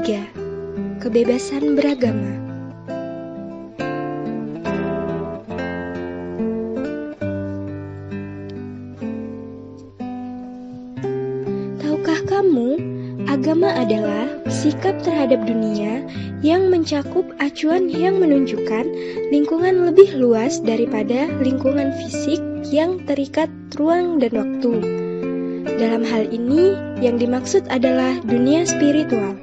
ketiga, kebebasan beragama. Tahukah kamu, agama adalah sikap terhadap dunia yang mencakup acuan yang menunjukkan lingkungan lebih luas daripada lingkungan fisik yang terikat ruang dan waktu. Dalam hal ini, yang dimaksud adalah dunia spiritual.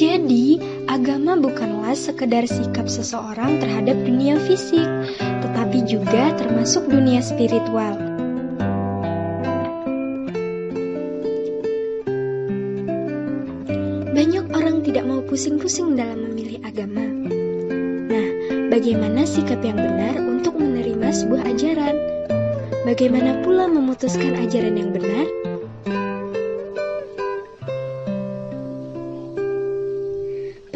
Jadi, agama bukanlah sekedar sikap seseorang terhadap dunia fisik, tetapi juga termasuk dunia spiritual. Banyak orang tidak mau pusing-pusing dalam memilih agama. Nah, bagaimana sikap yang benar untuk menerima sebuah ajaran? Bagaimana pula memutuskan ajaran yang benar?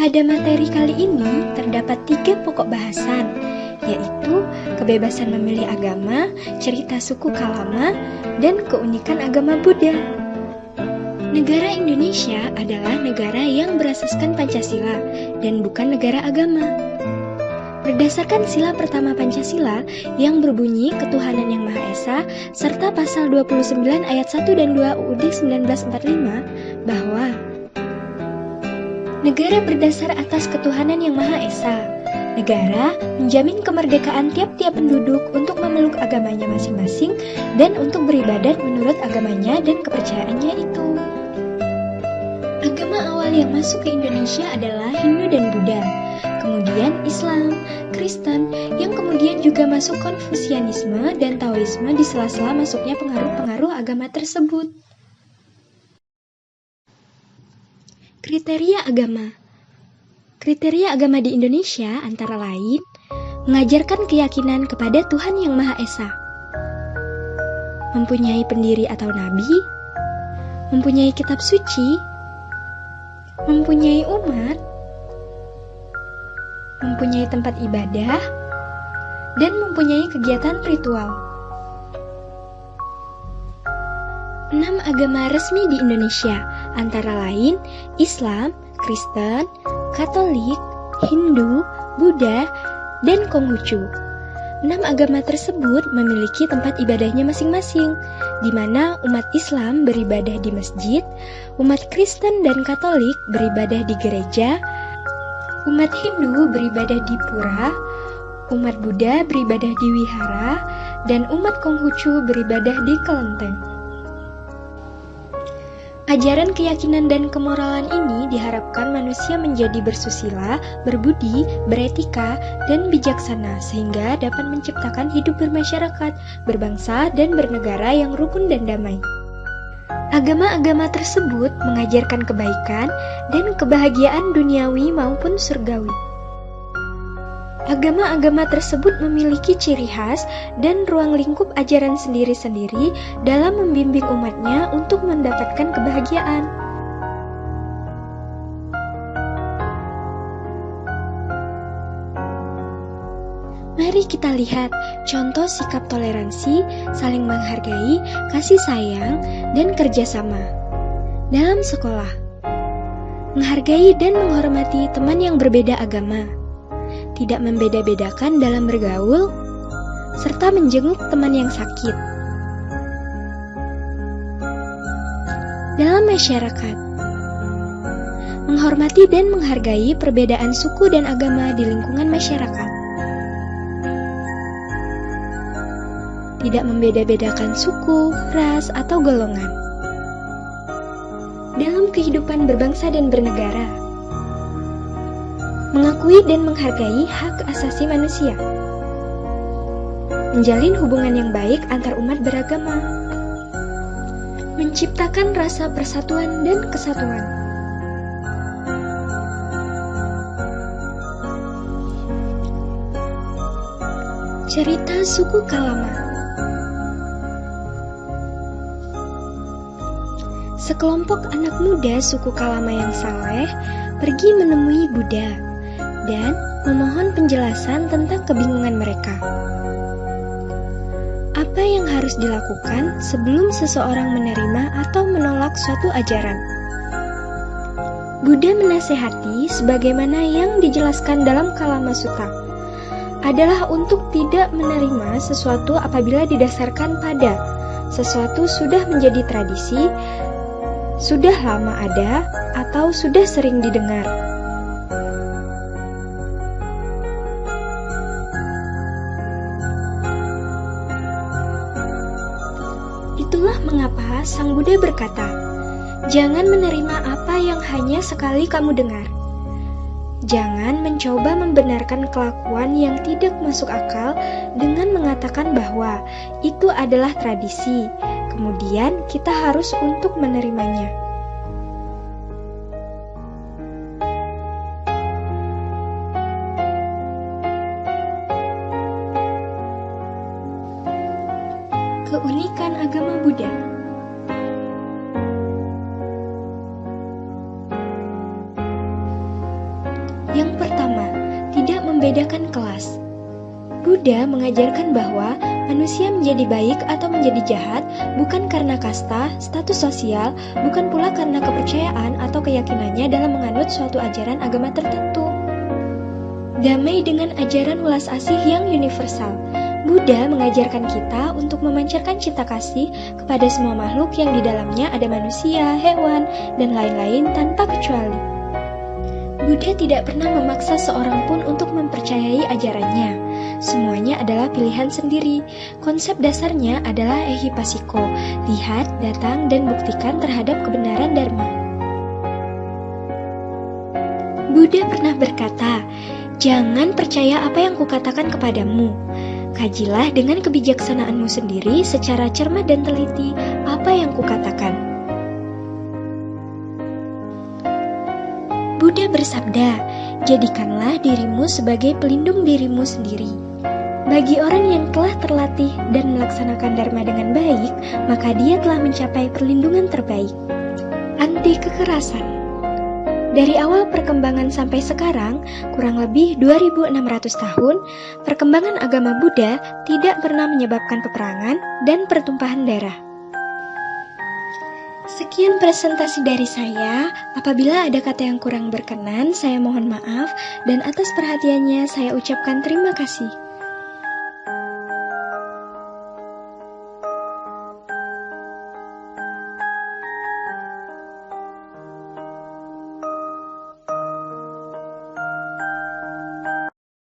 Pada materi kali ini terdapat 3 pokok bahasan, yaitu kebebasan memilih agama, cerita suku Kalama, dan keunikan agama Buddha. Negara Indonesia adalah negara yang berasaskan Pancasila dan bukan negara agama. Berdasarkan sila pertama Pancasila yang berbunyi ketuhanan yang Maha Esa serta pasal 29 ayat 1 dan 2 UUD 1945 bahwa negara berdasar atas ketuhanan yang Maha Esa. Negara menjamin kemerdekaan tiap-tiap penduduk untuk memeluk agamanya masing-masing dan untuk beribadat menurut agamanya dan kepercayaannya itu. Agama awal yang masuk ke Indonesia adalah Hindu dan Buddha, kemudian Islam, Kristen, yang kemudian juga masuk Konfusianisme dan Taoisme di sela-sela masuknya pengaruh-pengaruh agama tersebut. Kriteria agama. Kriteria agama di Indonesia antara lain mengajarkan keyakinan kepada Tuhan Yang Maha Esa, mempunyai pendiri atau nabi, mempunyai kitab suci, mempunyai umat, mempunyai tempat ibadah, dan mempunyai kegiatan ritual. 6 agama resmi di Indonesia antara lain Islam, Kristen, Katolik, Hindu, Buddha, dan Konghucu. 6 agama tersebut memiliki tempat ibadahnya masing-masing, di mana umat Islam beribadah di masjid, umat Kristen dan Katolik beribadah di gereja, umat Hindu beribadah di pura, umat Buddha beribadah di wihara, dan umat Konghucu beribadah di kelenteng. Ajaran keyakinan dan kemoralan ini diharapkan manusia menjadi bersusila, berbudi, beretika, dan bijaksana sehingga dapat menciptakan hidup bermasyarakat, berbangsa, dan bernegara yang rukun dan damai. Agama-agama tersebut mengajarkan kebaikan dan kebahagiaan duniawi maupun surgawi. Agama-agama tersebut memiliki ciri khas dan ruang lingkup ajaran sendiri-sendiri dalam membimbing umatnya untuk mendapatkan kebahagiaan. Mari kita lihat contoh sikap toleransi, saling menghargai, kasih sayang, dan kerjasama. Dalam sekolah, menghargai dan menghormati teman yang berbeda agama, tidak membeda-bedakan dalam bergaul, serta menjenguk teman yang sakit. Dalam masyarakat, menghormati dan menghargai perbedaan suku dan agama di lingkungan masyarakat. Tidak membeda-bedakan suku, ras, atau golongan. Dalam kehidupan berbangsa dan bernegara, mengakui dan menghargai hak asasi manusia, menjalin hubungan yang baik antar umat beragama, menciptakan rasa persatuan dan kesatuan. Cerita suku Kalama. Sekelompok anak muda suku Kalama yang saleh pergi menemui Buddha dan memohon penjelasan tentang kebingungan mereka. Apa yang harus harus dilakukan sebelum seseorang menerima atau menolak suatu ajaran. Buddha menasehati sebagaimana yang dijelaskan dalam Kalama Sutta, adalah untuk tidak menerima sesuatu apabila didasarkan pada sesuatu sudah menjadi tradisi, sudah lama ada, atau sudah sering didengar. Itulah mengapa Sang Buddha berkata, jangan menerima apa yang hanya sekali kamu dengar. Jangan mencoba membenarkan kelakuan yang tidak masuk akal dengan mengatakan bahwa itu adalah tradisi, kemudian kita harus untuk menerimanya. Keunikan agama Buddha. Yang pertama, tidak membedakan kelas. Buddha mengajarkan bahwa manusia menjadi baik atau menjadi jahat bukan karena kasta, status sosial, bukan pula karena kepercayaan atau keyakinannya dalam menganut suatu ajaran agama tertentu. Damai dengan ajaran welas asih yang universal. Buddha mengajarkan kita untuk memancarkan cinta kasih kepada semua makhluk yang di dalamnya ada manusia, hewan, dan lain-lain tanpa kecuali. Buddha tidak pernah memaksa seorang pun untuk mempercayai ajarannya. Semuanya adalah pilihan sendiri. Konsep dasarnya adalah ehipassiko, lihat, datang, dan buktikan terhadap kebenaran Dharma. Buddha pernah berkata, jangan percaya apa yang kukatakan kepadamu. Kajilah dengan kebijaksanaanmu sendiri secara cermat dan teliti apa yang kukatakan. Buddha bersabda, jadikanlah dirimu sebagai pelindung dirimu sendiri. Bagi orang yang telah terlatih dan melaksanakan Dharma dengan baik, maka dia telah mencapai perlindungan terbaik. Anti kekerasan. Dari awal perkembangan sampai sekarang, kurang lebih 2600 tahun, perkembangan agama Buddha tidak pernah menyebabkan peperangan dan pertumpahan darah. Sekian presentasi dari saya. Apabila ada kata yang kurang berkenan, saya mohon maaf, dan atas perhatiannya saya ucapkan terima kasih.